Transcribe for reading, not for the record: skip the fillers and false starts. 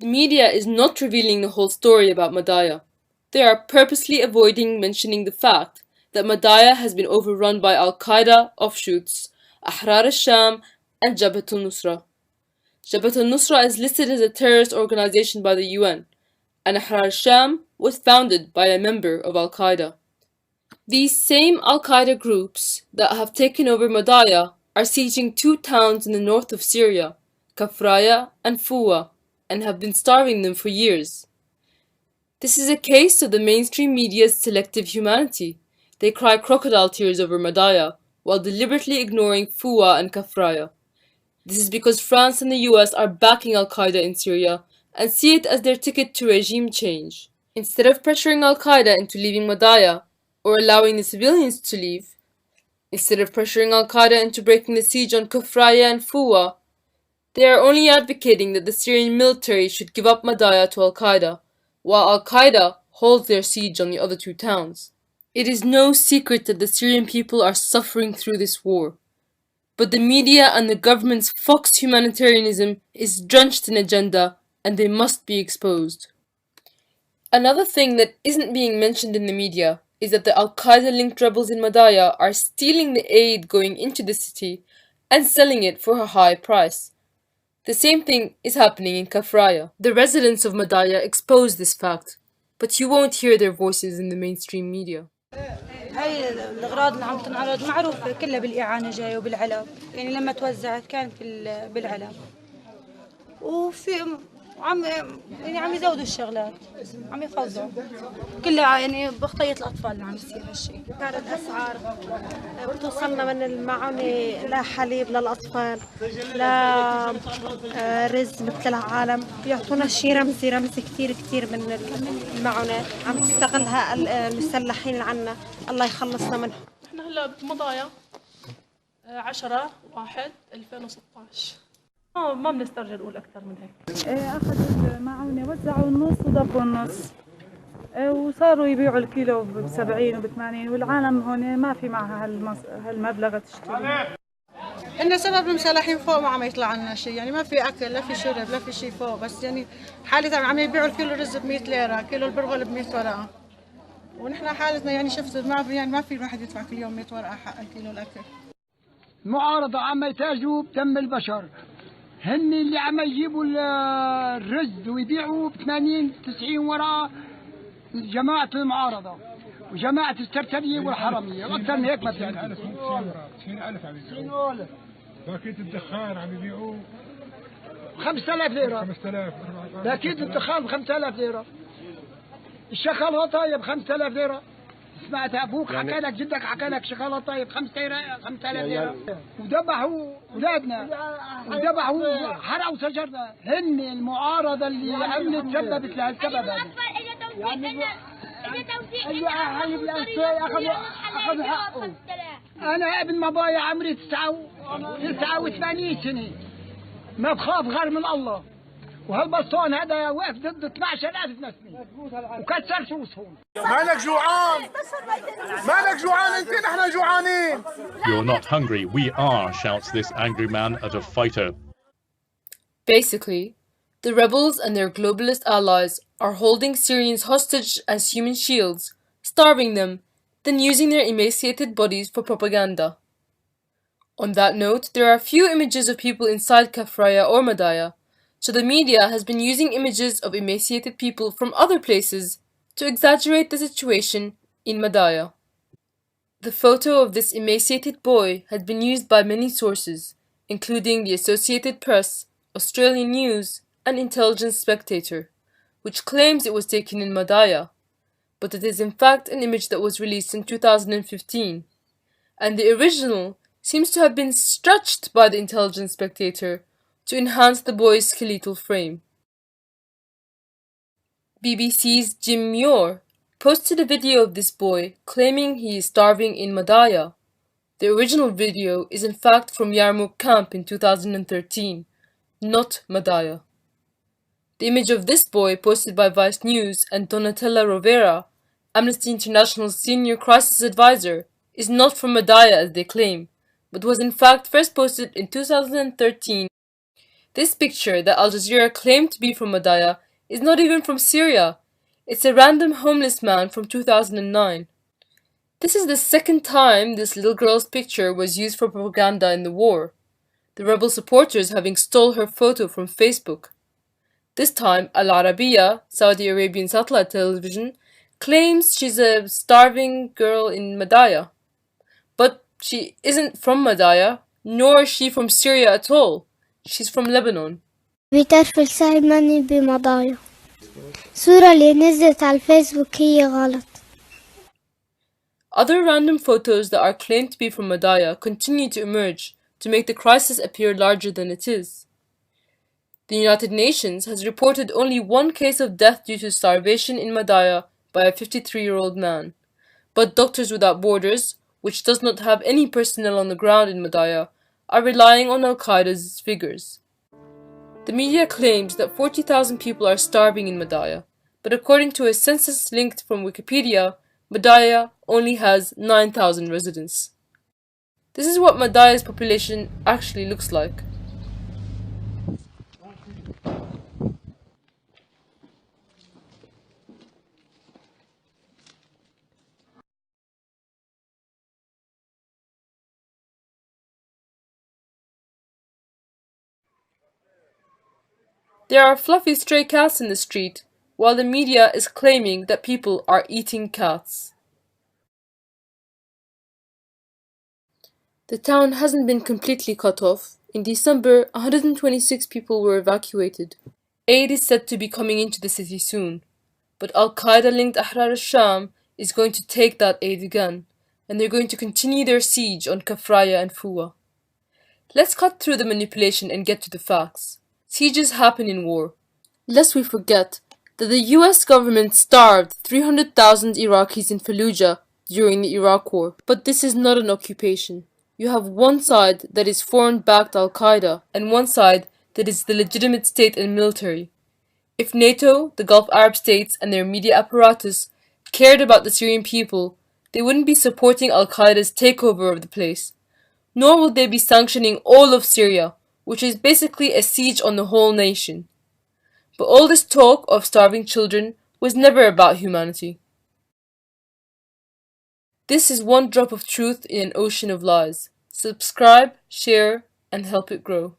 The media is not revealing the whole story about Madaya. They are purposely avoiding mentioning the fact that Madaya has been overrun by Al-Qaeda offshoots, Ahrar al-Sham and Jabhat al-Nusra. Jabhat al-Nusra is listed as a terrorist organization by the UN, and Ahrar al-Sham was founded by a member of Al-Qaeda. These same Al-Qaeda groups that have taken over Madaya are sieging two towns in the north of Syria, Kafraya and Fuwa, and have been starving them for years. This is a case of the mainstream media's selective humanity. They cry crocodile tears over Madaya, while deliberately ignoring Fuwa and Kafraya. This is because France and the US are backing Al-Qaeda in Syria and see it as their ticket to regime change. Instead of pressuring Al-Qaeda into leaving Madaya, or allowing the civilians to leave, instead of pressuring Al-Qaeda into breaking the siege on Kufraya and Fuwa, they are only advocating that the Syrian military should give up Madaya to Al-Qaeda, while Al-Qaeda holds their siege on the other two towns. It is no secret that the Syrian people are suffering through this war. But the media and the government's fox humanitarianism is drenched in agenda, and they must be exposed. Another thing that isn't being mentioned in the media is that the Al-Qaeda-linked rebels in Madaya are stealing the aid going into the city and selling it for a high price. The same thing is happening in Kafraya. The residents of Madaya expose this fact, but you won't hear their voices in the mainstream media. هاي الأغراض اللي عم تنعرض معروفة كلها بالإعانة جاية وبالعلب، يعني لما توزعت كانت بالعلب، وفي عم يزودوا الشغلات، عم يفضوا كلها يعني بخطية الأطفال اللي عم يصير هالشيء. كانت الأسعار بتوصلنا من المعونة لا حليب للأطفال لا رز مثل العالم، بيعطونا شي رمزي كتير من المعونات عم تستغلها المسلحين عنا، الله يخلصنا منهم. احنا هلا بمضايا 10/1/2016. ما بنسترجل نقول أكثر من هيك. أخذوا المعونة وزعوا النص وضبوا النص، وصاروا يبيعوا الكيلو ب70 وب80، والعالم هون ما في معها هالمبلغ تشتري. إن سبب المسلحين فوق ما عم يطلع لنا شيء، يعني ما في أكل لا في شرب لا في شيء فوق، بس يعني حالتنا عم يبيعوا الكيلو رز ب100 ليرة، كيلو البرغل ب100 ورقة، ونحن حالتنا يعني شفت ما في الواحد يدفع كل يوم 100 ورقة حق الكيلو الأكل. المعارضة عم يتاجروا بدم البشر، هن اللي عم يجيبوا الرز ويبيعوا ب80-90 ورقة جماعة المعارضة وجماعة السرسرية والحرمية، وأكثر من هيك ما في. 90,000 عم يبيعوا. باكيت الدخان عم يبيعوا 5000 ليرة. 5000. باكيت الدخان ب 5000 ليرة. الشوكولاتة ب 5000 ليرة. سمعت أبوك يعني حكى لك جدك حكى لك شوكولاتة ب 5000 ليرة. وذبحوا أولادنا وذبحوا حرقوا شجرنا. هن المعارضة اللي عملت سببت لهالسبب هذا. يعني أخذوا حقه. أنا ابن مبايا عمري 89 سنة، ما بخاف غير من الله، وهالبسطون هذا واقف ضد 12,000 نسمة وكسر شوصهم. مالك جوعان أنت، نحن جوعانين. You're not hungry, we are, shouts this angry man at a fighter. Basically, the rebels and their globalist allies are holding Syrians hostage as human shields, starving them, then using their emaciated bodies for propaganda. On that note, there are few images of people inside Kafraya or Madaya, so the media has been using images of emaciated people from other places to exaggerate the situation in Madaya. The photo of this emaciated boy had been used by many sources, including the Associated Press, Australian News, and Intelligence Spectator, which claims it was taken in Madaya, but it is in fact an image that was released in 2015, and the original seems to have been stretched by the Intelligence Spectator to enhance the boy's skeletal frame. BBC's Jim Muir posted a video of this boy claiming he is starving in Madaya. The original video is in fact from Yarmouk camp in 2013, not Madaya. The image of this boy, posted by Vice News and Donatella Rovera, Amnesty International's senior crisis advisor, is not from Madaya as they claim, but was in fact first posted in 2013. This picture that Al Jazeera claimed to be from Madaya is not even from Syria. It's a random homeless man from 2009. This is the second time this little girl's picture was used for propaganda in the war, the rebel supporters having stole her photo from Facebook. This time, Al Arabiya, Saudi Arabian satellite television, claims she's a starving girl in Madaya. But she isn't from Madaya, nor is she from Syria at all. She's from Lebanon. بتعرف الساعة ماني بمضايا الصورة اللي نزلت على الفيسبوك هي غلط. Other random photos that are claimed to be from Madaya continue to emerge to make the crisis appear larger than it is. The United Nations has reported only one case of death due to starvation in Madaya by a 53-year-old man. But Doctors Without Borders, which does not have any personnel on the ground in Madaya, are relying on Al-Qaeda's figures. The media claims that 40,000 people are starving in Madaya, but according to a census linked from Wikipedia, Madaya only has 9,000 residents. This is what Madaya's population actually looks like. There are fluffy stray cats in the street, while the media is claiming that people are eating cats. The town hasn't been completely cut off. In December, 126 people were evacuated. Aid is said to be coming into the city soon, but Al-Qaeda-linked Ahrar al-Sham is going to take that aid again, and they're going to continue their siege on Kafraya and Fuwa. Let's cut through the manipulation and get to the facts. Sieges happen in war. Lest we forget that the US government starved 300,000 Iraqis in Fallujah during the Iraq War. But this is not an occupation. You have one side that is foreign-backed Al-Qaeda and one side that is the legitimate state and military. If NATO, the Gulf Arab states and their media apparatus cared about the Syrian people, they wouldn't be supporting Al-Qaeda's takeover of the place. Nor would they be sanctioning all of Syria, which is basically a siege on the whole nation. But all this talk of starving children was never about humanity. This is one drop of truth in an ocean of lies. Subscribe, share, and help it grow.